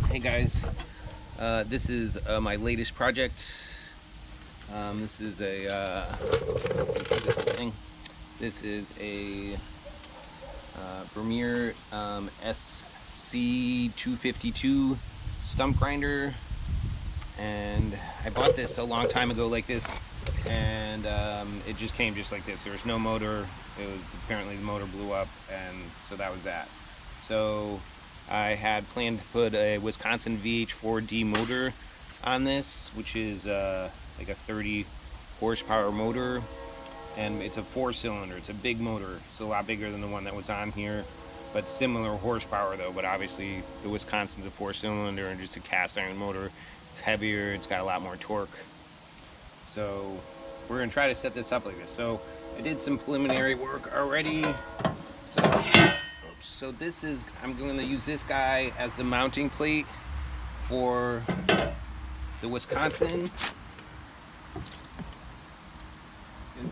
Hey guys, this is my latest project. This is a This is a Vermeer SC252 stump grinder, and I bought this a long time ago like this, and it just came just like this. There was no motor. It was apparently the motor blew up, and so that was that. So I had planned to put a Wisconsin VH4D motor on this, which is like a 30 horsepower motor, and it's a 4-cylinder. It's a big motor. It's a lot bigger than the one that was on here, but similar horsepower though. But obviously the Wisconsin's a 4-cylinder and just a cast iron motor. It's heavier, it's got a lot more torque. So we're gonna try to set this up like this. So I did some preliminary work already. So this is, I'm going to use this guy as the mounting plate for the Wisconsin. And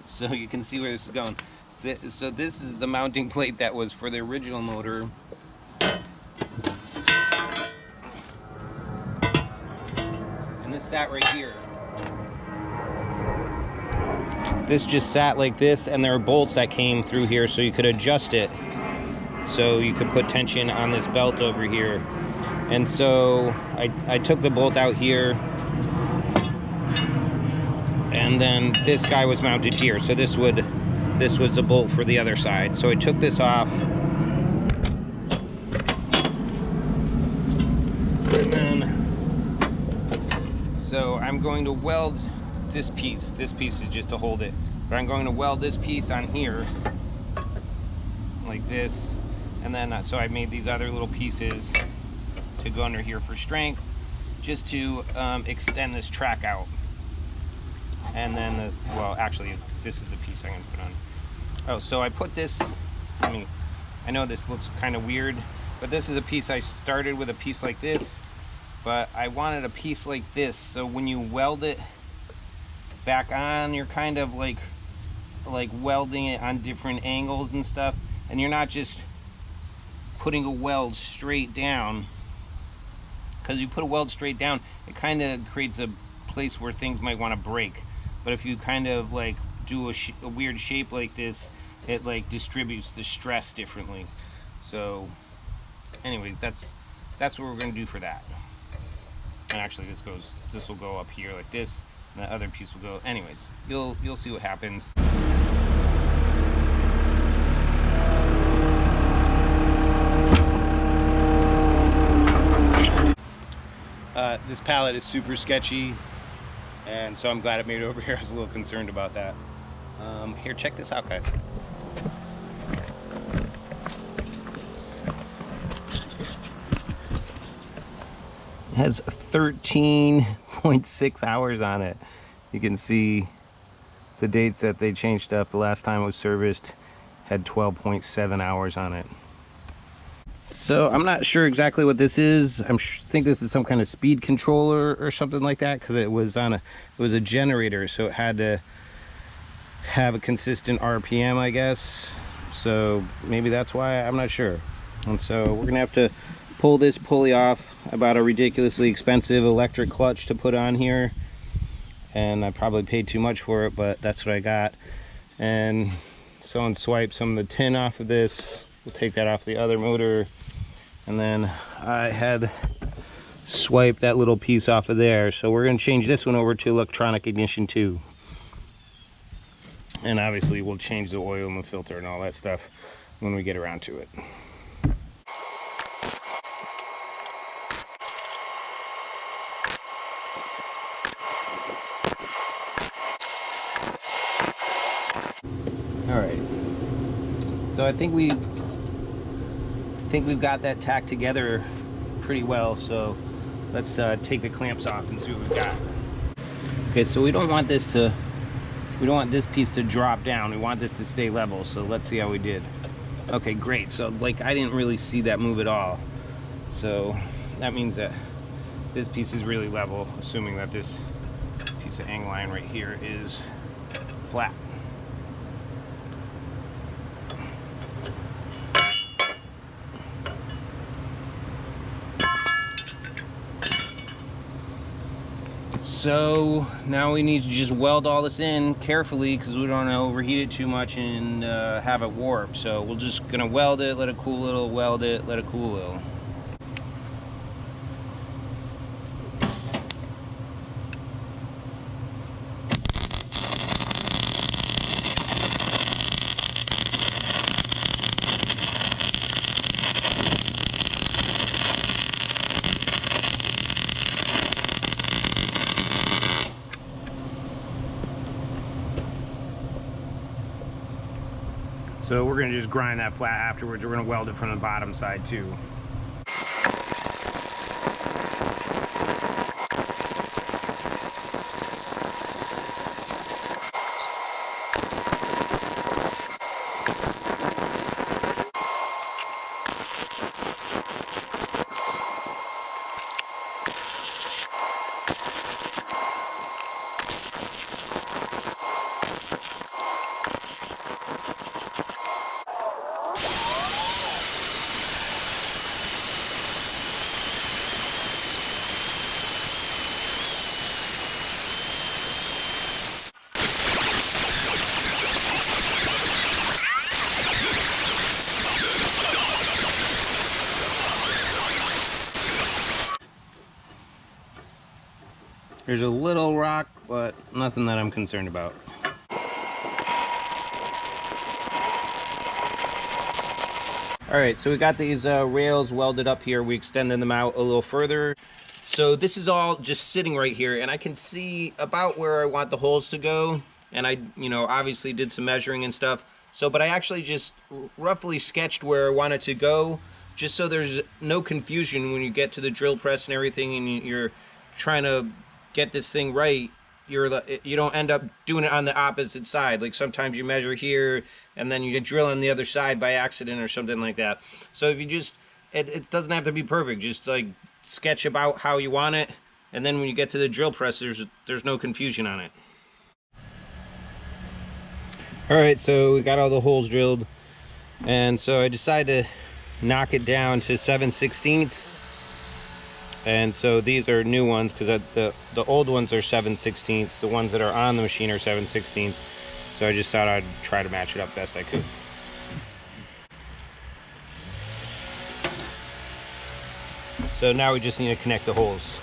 so you can see where this is going. So this is the mounting plate that was for the original motor. And this sat right here. This just sat like this, and there are bolts that came through here so you could adjust it. So you could put tension on this belt over here. And so I took the bolt out here, and then this guy was mounted here. So this was a bolt for the other side. So I took this off, and then so I'm going to weld this piece. This piece is just to hold it, but I'm going to weld this piece on here like this, and then so I made these other little pieces to go under here for strength, just to extend this track out. And then this, well, actually this is the piece I'm going to put on. Oh, so I put this, I know this looks kind of weird, but this is a piece. I started with a piece like this, but I wanted a piece like this, so when you weld it back on, you're kind of like welding it on different angles and stuff, and you're not just putting a weld straight down, because you put a weld straight down, it kind of creates a place where things might want to break. But if you kind of like do a weird shape like this, it like distributes the stress differently. So anyways, that's what we're going to do for that. And actually this will go up here like this, and the other piece will go. Anyways, you'll see what happens. This pallet is super sketchy, and so I'm glad it made it over here. I was a little concerned about that. Here, check this out, guys. It has 13.6 hours on it. You can see the dates that they changed stuff. The last time it was serviced had 12.7 hours on it. So I'm not sure exactly what this is. think this is some kind of speed controller or something like that, because it was a generator, so it had to have a consistent RPM, I guess. So maybe that's why, I'm not sure. And so we're gonna have to pull this pulley off. I bought a ridiculously expensive electric clutch to put on here, and I probably paid too much for it, but that's what I got. And so unswipe some of the tin off of this. We'll take that off the other motor, and then I had swiped that little piece off of there. So we're going to change this one over to electronic ignition too. And obviously we'll change the oil and the filter and all that stuff when we get around to it. All right. So I think we've got that tacked together pretty well, so let's take the clamps off and see what we've got. Okay, so we don't want this piece to drop down. We want this to stay level, so let's see how we did. Okay, great. So like, I didn't really see that move at all, so that means that this piece is really level, assuming that this piece of angle iron right here is flat. So now we need to just weld all this in carefully because we don't want to overheat it too much and have it warp. So we're just gonna weld it, let it cool a little, weld it, let it cool a little. So we're gonna just grind that flat afterwards. We're gonna weld it from the bottom side too. There's a little rock, but nothing that I'm concerned about. All right, so we got these rails welded up here. We extended them out a little further. So this is all just sitting right here, and I can see about where I want the holes to go. And I, obviously did some measuring and stuff. So, but I actually just roughly sketched where I want it to go, just so there's no confusion when you get to the drill press and everything, and you're trying to get this thing right. You don't end up doing it on the opposite side. Like sometimes you measure here and then you drill on the other side by accident or something like that. So if you just, it doesn't have to be perfect. Just like sketch about how you want it, and then when you get to the drill press, there's no confusion on it. All right, so we got all the holes drilled, and so I decided to knock it down to 7/16. And so these are new ones because the old ones are 7/16. The ones that are on the machine are 7/16. So I just thought I'd try to match it up best I could. So now we just need to connect the holes.